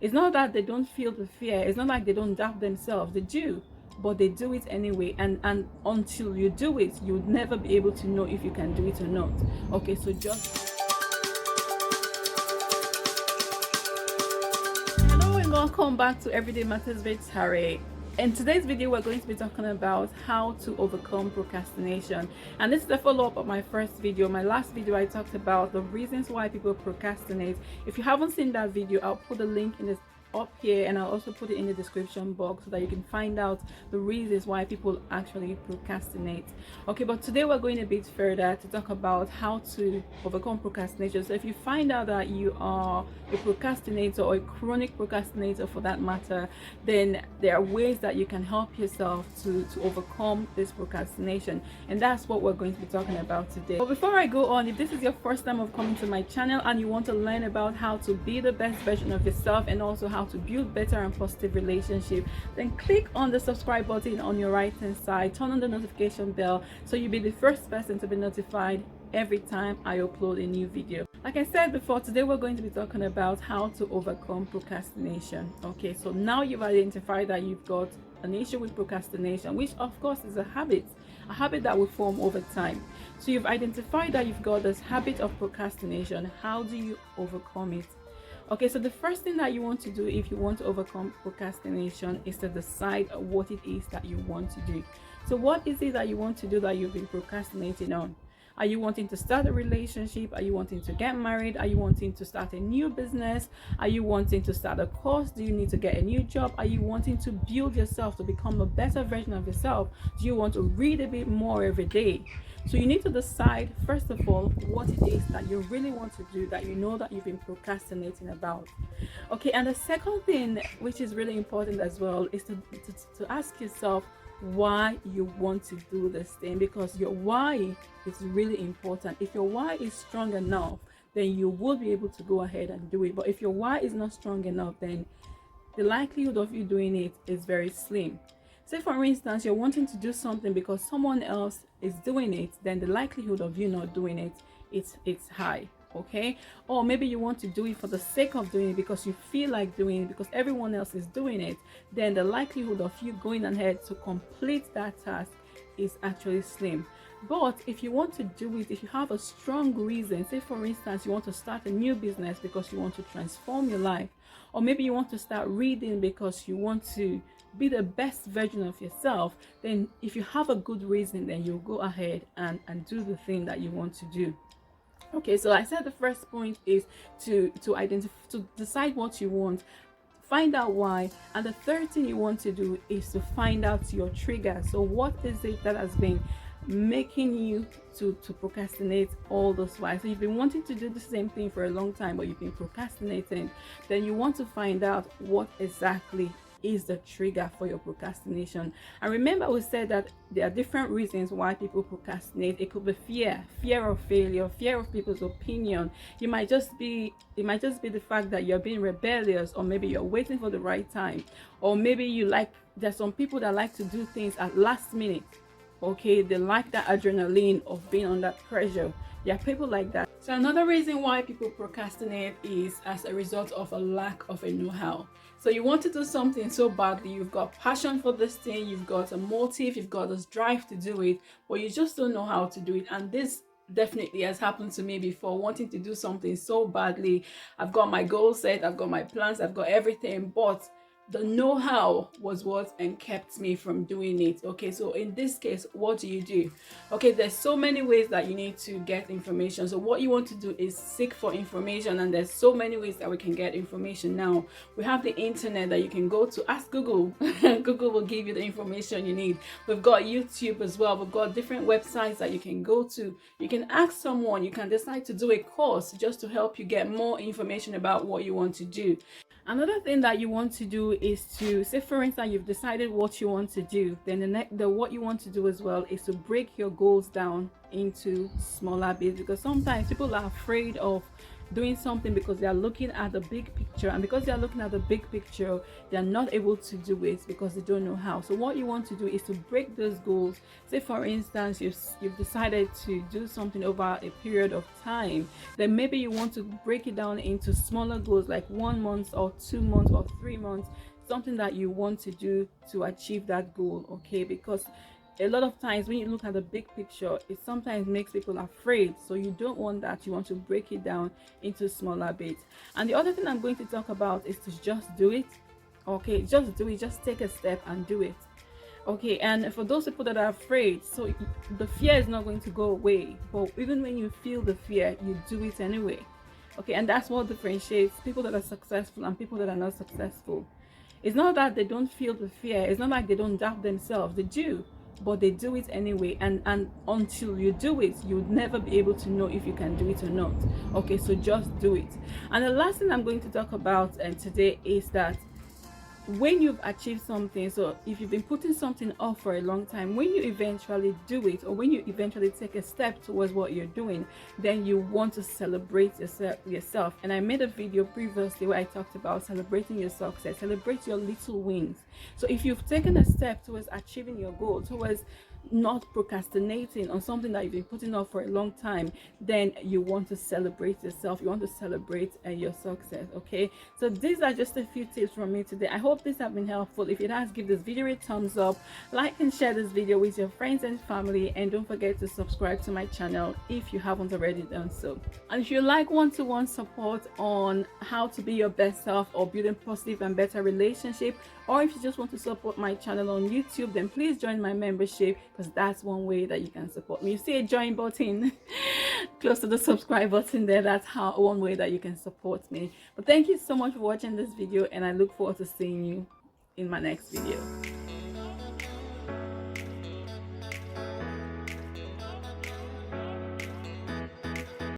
It's not that they don't feel the fear. It's not like they don't doubt themselves. They do, but they do it anyway. And until you do it, you'll never be able to know if you can do it or not. Okay, so just hello and welcome back to Everyday Matters with Harry. In today's video, we're going to be talking about how to overcome procrastination. And this is a follow-up of my first video. My last video, I talked about the reasons why people procrastinate. If you haven't seen that video, I'll put the link in this up here, and I'll also put it in the description box so that you can find out the reasons why people actually procrastinate. Okay, but today we're going a bit further to talk about how to overcome procrastination. So if you find out that you are a procrastinator or a chronic procrastinator for that matter, then there are ways that you can help yourself to overcome this procrastination, and that's what we're going to be talking about today. But before I go on, if this is your first time of coming to my channel and you want to learn about how to be the best version of yourself and also how to build better and positive relationship, then click on the subscribe button on your right hand side, turn on the notification bell so you'll be the first person to be notified every time I upload a new video. Like I said before, today we're going to be talking about how to overcome procrastination. Okay, so now you've identified that you've got an issue with procrastination, which of course is a habit that will form over time. So you've identified that you've got this habit of procrastination. How do you overcome it? Okay, so the first thing that you want to do if you want to overcome procrastination is to decide what it is that you want to do. So what is it that you want to do that you've been procrastinating on? Are you wanting to start a relationship? Are you wanting to get married? Are you wanting to start a new business? Are you wanting to start a course? Do you need to get a new job? Are you wanting to build yourself to become a better version of yourself? Do you want to read a bit more every day? So you need to decide, first of all, what it is that you really want to do that you know that you've been procrastinating about. Okay, and the second thing, which is really important as well, is to ask yourself why you want to do this thing, because your why is really important. If your why is strong enough, then you will be able to go ahead and do it. But if your why is not strong enough, then the likelihood of you doing it is very slim. Say for instance, you're wanting to do something because someone else is doing it, then the likelihood of you not doing it, it's high. Okay, or maybe you want to do it for the sake of doing it because you feel like doing it because everyone else is doing it, then the likelihood of you going ahead to complete that task is actually slim. But if you want to do it, if you have a strong reason, say for instance you want to start a new business because you want to transform your life, or maybe you want to start reading because you want to be the best version of yourself, then if you have a good reason, then you'll go ahead and do the thing that you want to do. Okay, so I said the first point is to identify, to decide what you want, find out why, and the third thing you want to do is to find out your trigger. So what is it that has been making you to procrastinate all this while? So you've been wanting to do the same thing for a long time, but you've been procrastinating. Then you want to find out what exactly is the trigger for your procrastination. And remember, we said that there are different reasons why people procrastinate. It could be fear of failure, fear of people's opinion. It might just be the fact that you're being rebellious, or maybe you're waiting for the right time, or maybe there's some people that like to do things at last minute. Okay, they like that adrenaline of being under pressure. There are people like that. So another reason why people procrastinate is as a result of a lack of a know-how. So you want to do something so badly, you've got passion for this thing, you've got a motive, you've got this drive to do it, but you just don't know how to do it. And this definitely has happened to me before, wanting to do something so badly. I've got my goal set, I've got my plans, I've got everything, but the know-how was what kept me from doing it. Okay, so in this case, what do you do? Okay, there's so many ways that you need to get information. So what you want to do is seek for information, and there's so many ways that we can get information now. We have the internet that you can go to. Ask Google. Google will give you the information you need. We've got YouTube as well. We've got different websites that you can go to. You can ask someone. You can decide to do a course just to help you get more information about what you want to do. Another thing that you want to do is to, say for instance you've decided what you want to do, then what you want to do as well is to break your goals down into smaller bits, because sometimes people are afraid of doing something because they are looking at the big picture, and because they are looking at the big picture, they are not able to do it because they don't know how. So what you want to do is to break those goals. Say for instance, you've decided to do something over a period of time, then maybe you want to break it down into smaller goals, like 1 month or 2 months or 3 months, something that you want to do to achieve that goal. Okay, because a lot of times when you look at the big picture, it sometimes makes people afraid. So you don't want that. You want to break it down into smaller bits. And the other thing I'm going to talk about is to just do it. Okay, just do it. Just take a step and do it. Okay, and for those people that are afraid, so the fear is not going to go away, but even when you feel the fear, you do it anyway. Okay, and that's what differentiates people that are successful and people that are not successful. It's not that they don't feel the fear, it's not like they don't doubt themselves, they do, but they do it anyway. And until you do it, you'll never be able to know if you can do it or not. Okay, so just do it. And the last thing I'm going to talk about today is that when you've achieved something, so if you've been putting something off for a long time, when you eventually do it, or when you eventually take a step towards what you're doing, then you want to celebrate yourself. And I made a video previously where I talked about celebrating your success. Celebrate your little wins. So if you've taken a step towards achieving your goal, towards not procrastinating on something that you've been putting off for a long time, then you want to celebrate yourself. You want to celebrate your success. Okay, so these are just a few tips from me today. I hope this have been helpful. If it has, give this video a thumbs up, like and share this video with your friends and family, and don't forget to subscribe to my channel if you haven't already done so. And if you like one-to-one support on how to be your best self or building positive and better relationship, or if you just want to support my channel on YouTube, then please join my membership, because that's one way that you can support me. You see a join button close to the subscribe button there. That's one way that you can support me. But thank you so much for watching this video, and I look forward to seeing you in my next video.